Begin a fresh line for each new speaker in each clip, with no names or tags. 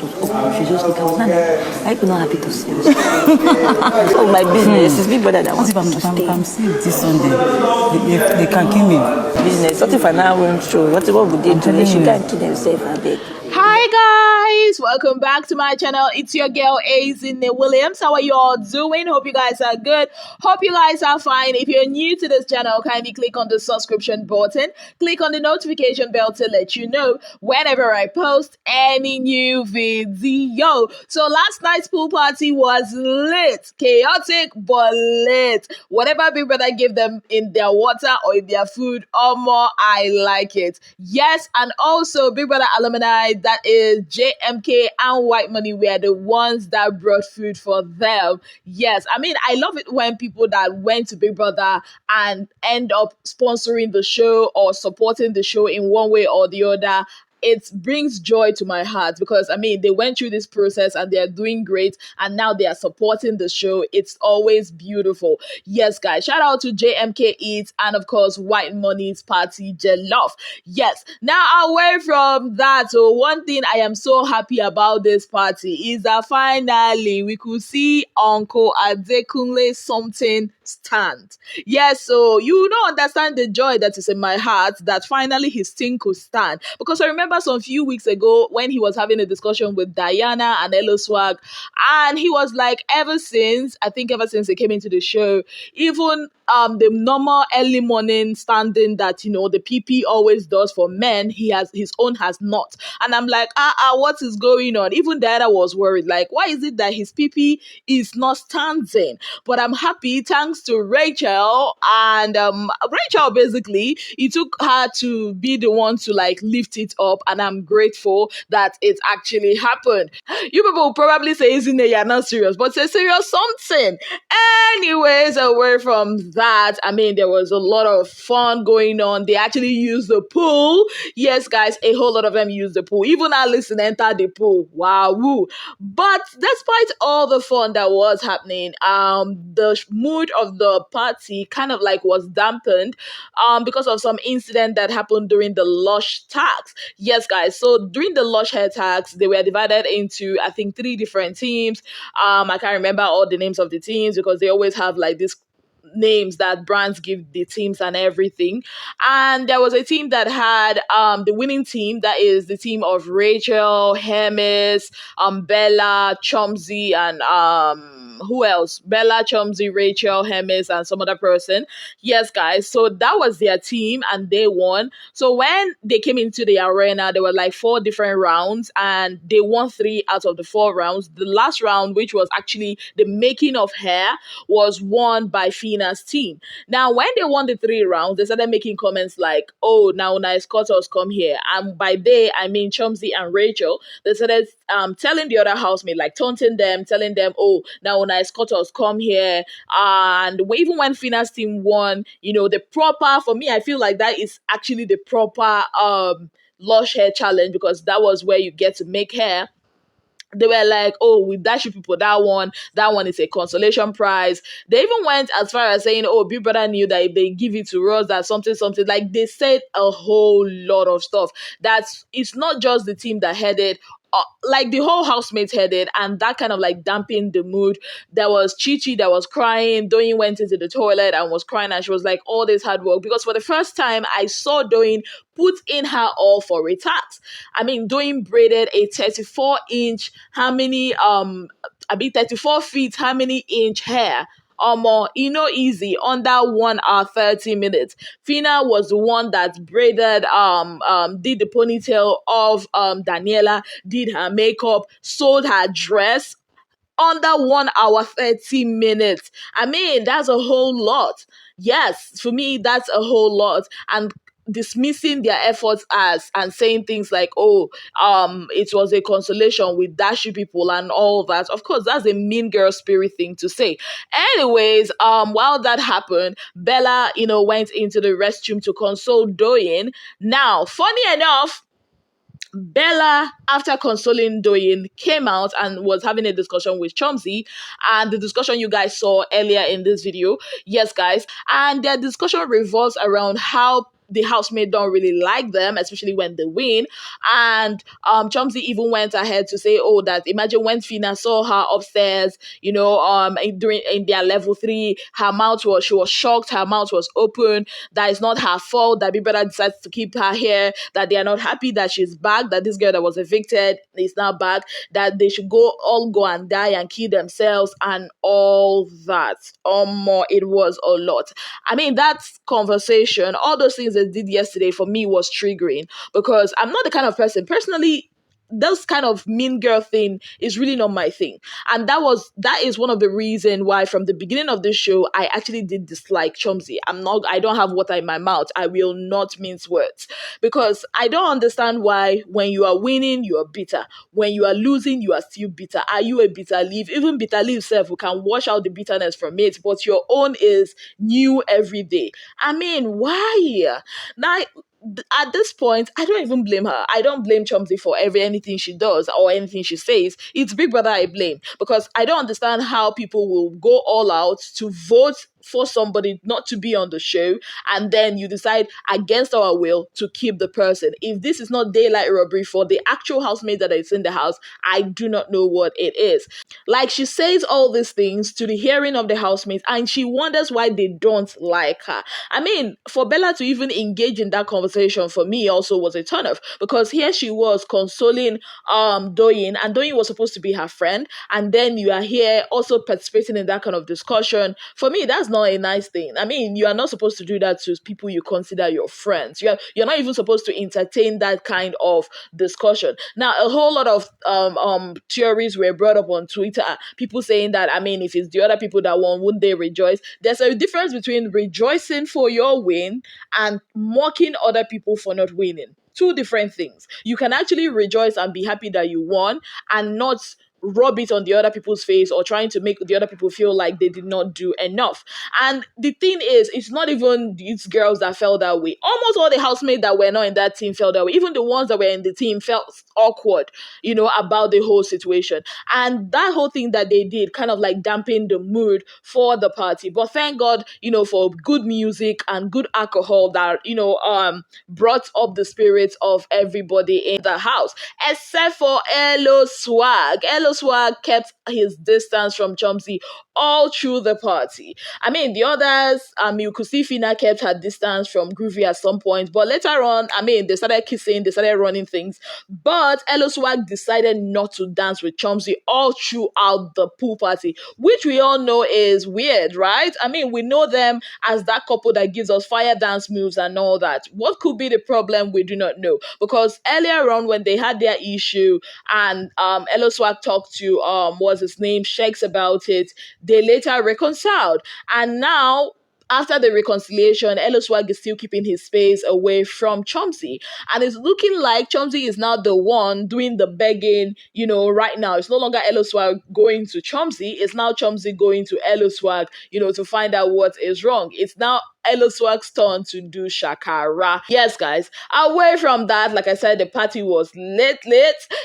was open. She just looked at me. I was not happy to see you. So my business is Big Brother that wants to stay.
I'm seeing this Sunday. They can kill me.
Business. What if I now won't show? What would they do? They should go and kill themselves a bit.
Hi guys, welcome back to my channel. It's your girl Adekunle Williams. How are you all doing? Hope you guys are good. Hope you guys are fine. If you're new to this channel, kindly click on the subscription button. Click on the notification bell to let you know whenever I post any new video. So last night's pool party was lit, chaotic but lit. Whatever Big Brother gave them in their water or in their food or more, I like it. Yes, and also Big Brother alumni, that is JMK and White Money, were the ones that brought food for them. Yes, I mean, I love it when people that went to Big Brother and end up sponsoring the show or supporting the show in one way or the other. It brings joy to my heart because, I mean, they went through this process and they are doing great and now they are supporting the show. It's always beautiful. Yes, guys, shout out to JMK Eats and, of course, White Money's Party Jollof. Yes, now away from that, so one thing I am so happy about this party is that finally we could see Uncle Adekunle something stand. Yes, so you don't understand the joy that is in my heart that finally his thing could stand. Because I remember some few weeks ago when he was having a discussion with Diana and Elo Swag, and he was like, ever since they came into the show, even the normal early morning standing that, you know, the PP always does for men, his own has not. And I'm like, what is going on? Even Diana was worried, like, why is it that his PP is not standing? But I'm happy, thanks to Rachel, and Rachel basically, it took her to be the one to like lift it up, and I'm grateful that it actually happened. You people will probably say, isn't it, you're not serious, but say serious something. Anyways, away from that, I mean, there was a lot of fun going on. They actually used the pool. Yes, guys, a whole lot of them used the pool. Even Alison entered the pool. Wow, woo. But despite all the fun that was happening, the mood of the party kind of like was dampened because of some incident that happened during the Lush tax. Yes, guys, so during the Lush Hair tax, they were divided into, I think, 3 different teams. I can't remember all the names of the teams because they always have like this names that brands give the teams and everything. And there was a team that had the winning team, that is the team of Rachel, Hermes, Bella, Chomzy, and who else? Bella, Chomzy, Rachel, Hermes, and some other person. Yes, guys. So that was their team and they won. So when they came into the arena, there were like 4 different rounds and they won 3 out of the 4 rounds. The last round, which was actually the making of hair, was won by Fina's team. Now, when they won the 3 rounds, they started making comments like, oh, now nice cutters come here. And by they, I mean Chomzy and Rachel. They started telling the other housemate, like taunting them, telling them, oh, now nice cutters come here. And even when Fina's team won, you know, the proper, for me, I feel like that is actually the proper Lush Hair challenge, because that was where you get to make hair. They were like, oh, we dash you people that one is a consolation prize. They even went as far as saying, oh, Big Brother knew that if they give it to us, that something, like they said a whole lot of stuff. That's, it's not just the team that headed, like the whole Housemates headed, and that kind of like dampened the mood. There was Chichi that was crying. Doyin went into the toilet and was crying, and she was like, all this hard work, because for the first time I saw Doyin put in her all for a tax. I mean, Doyin braided a 34-inch, 34 feet, how many inch hair. Easy, under 1 hour 30 minutes. Fina was the one that braided, did the ponytail of Daniela, did her makeup, sewed her dress under 1 hour 30 minutes. I mean, that's a whole lot. Yes, for me, that's a whole lot. And dismissing their efforts as and saying things like, oh, it was a consolation with dashy people and all that. Of course, that's a mean girl spirit thing to say. Anyways, while that happened, Bella, went into the restroom to console Doyin. Now, funny enough, Bella, after consoling Doyin, came out and was having a discussion with Chomzy, and the discussion you guys saw earlier in this video. Yes, guys. And their discussion revolves around how the housemate don't really like them, especially when they win. And Chomzy even went ahead to say, oh, that imagine when Fina saw her upstairs, in their level 3, she was shocked, her mouth was open, that it's not her fault, that Big Brother decides to keep her here, that they are not happy that she's back, that this girl that was evicted is now back, that they should all go and die and kill themselves and all that. More, it was a lot. I mean, that conversation, all those things they did yesterday for me was triggering, because I'm not the kind of person, personally, those kind of mean girl thing is really not my thing. And that is one of the reasons why from the beginning of this show, I actually did dislike Chomzy. I don't have water in my mouth. I will not mince words, because I don't understand why when you are winning, you are bitter. When you are losing, you are still bitter. Are you a bitter leaf? Even bitter leaf self, we can wash out the bitterness from it, but your own is new every day. I mean, why? Now, at this point, I don't even blame her. I don't blame Chomzy for anything she does or anything she says. It's Big Brother I blame, because I don't understand how people will go all out to vote for somebody not to be on the show, and then you decide against our will to keep the person. If this is not daylight robbery for the actual housemate that is in the house, I do not know what it is. Like, she says all these things to the hearing of the housemates, and she wonders why they don't like her. I mean, for Bella to even engage in that conversation for me also was a turnoff, because here she was consoling Doyin, and Doyin was supposed to be her friend, and then you are here also participating in that kind of discussion. For me, that's not a nice thing. I mean, you are not supposed to do that to people you consider your friends. You're not even supposed to entertain that kind of discussion. Now, a whole lot of theories were brought up on Twitter. People saying that, I mean, if it's the other people that won, wouldn't they rejoice? There's a difference between rejoicing for your win and mocking other people for not winning. Two different things. You can actually rejoice and be happy that you won, and not rub it on the other people's face or trying to make the other people feel like they did not do enough. And the thing is, it's not even these girls that felt that way. Almost all the housemates that were not in that team felt that way. Even the ones that were in the team felt awkward, about the whole situation. And that whole thing that they did kind of like dampened the mood for the party. But thank God, for good music and good alcohol that, brought up the spirits of everybody in the house. Except for Elo Swag. Elo Swag kept his distance from Chomzy all through the party. I mean, the others, you could see Fina kept her distance from Groovy at some point, but later on, they started kissing, they started running things. But Elo Swag decided not to dance with Chomzy all throughout the pool party, which we all know is weird, right? I mean, we know them as that couple that gives us fire dance moves and all that. What could be the problem? We do not know. Because earlier on, when they had their issue and Elo Swag talked to what's his name, Shakes, about it, they later reconciled. And now, after the reconciliation, Elo Swag is still keeping his space away from Chomzy. And it's looking like Chomzy is now the one doing the begging, right now. It's no longer Elo Swag going to Chomzy. It's now Chomzy going to Elo Swag, to find out what is wrong. It's now Elo Swag's turn to do shakara. Yes, guys. Away from that, like I said, the party was lit.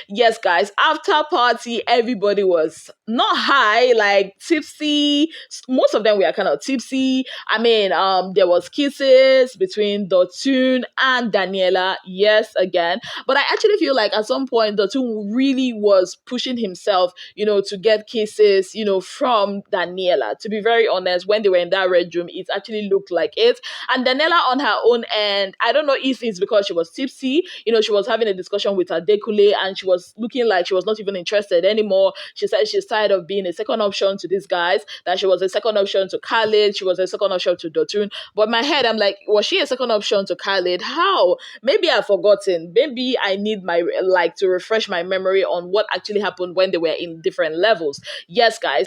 Yes, guys. After party, everybody was not high, like tipsy. Most of them were kind of tipsy. I mean, there was kisses between Doyin and Daniela. Yes, again. But I actually feel like at some point, Doyin really was pushing himself, to get kisses, from Daniela. To be very honest, when they were in that red room, it actually looked like it. And Daniela on her own end, I don't know if it's because she was tipsy, she was having a discussion with Adekunle and she was looking like she was not even interested anymore. She said she's tired of being a second option to these guys, that she was a second option to Khalid, she was a second option to Doyin. But in my head, I'm like, was she a second option to Khalid? How? Maybe I've forgotten. Maybe I need to refresh my memory on what actually happened when they were in different levels. Yes, guys.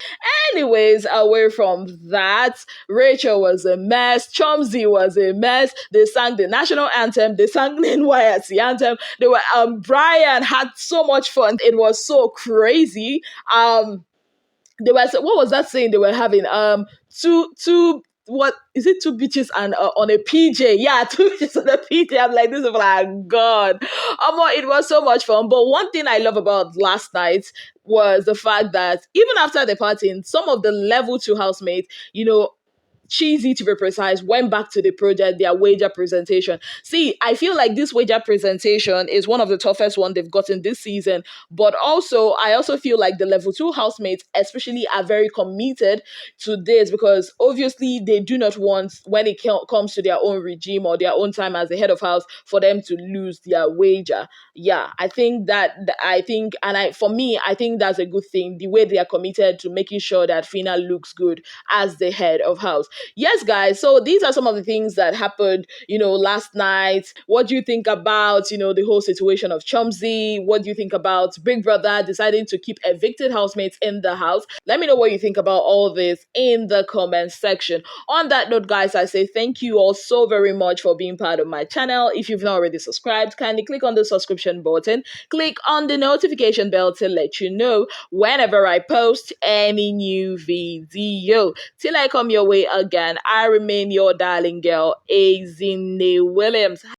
Anyways, away from that, Rachel was a mess. Chomzy was a mess. They sang the national anthem. They sang the NYSC anthem. They were Brian had so much fun. It was so crazy. They were, what was that saying they were having? What is it? Two bitches and on a PJ. Yeah, two bitches on a PJ. I'm like, this is like, God. It was so much fun. But one thing I love about last night was the fact that even after the party, some of the level 2 housemates, Cheesy, to be precise, went back to the project, their wager presentation. See, I feel like this wager presentation is one of the toughest one they've gotten this season, but also I also feel like the level 2 housemates especially are very committed to this, because obviously they do not want, when it comes to their own regime or their own time as the head of house, for them to lose their wager. Yeah, I think for me, I think that's a good thing, the way they are committed to making sure that Fina looks good as the head of house. Yes, guys, so these are some of the things that happened, last night. What do you think about, the whole situation of Chomzy? What do you think about Big Brother deciding to keep evicted housemates in the house? Let me know what you think about all this in the comment section. On that note, guys, I say thank you all so very much for being part of my channel. If you've not already subscribed, kindly click on the subscription button, click on the notification bell to let you know whenever I post any new video. Till I come your way again, I remain your darling girl, Adekunle Williams.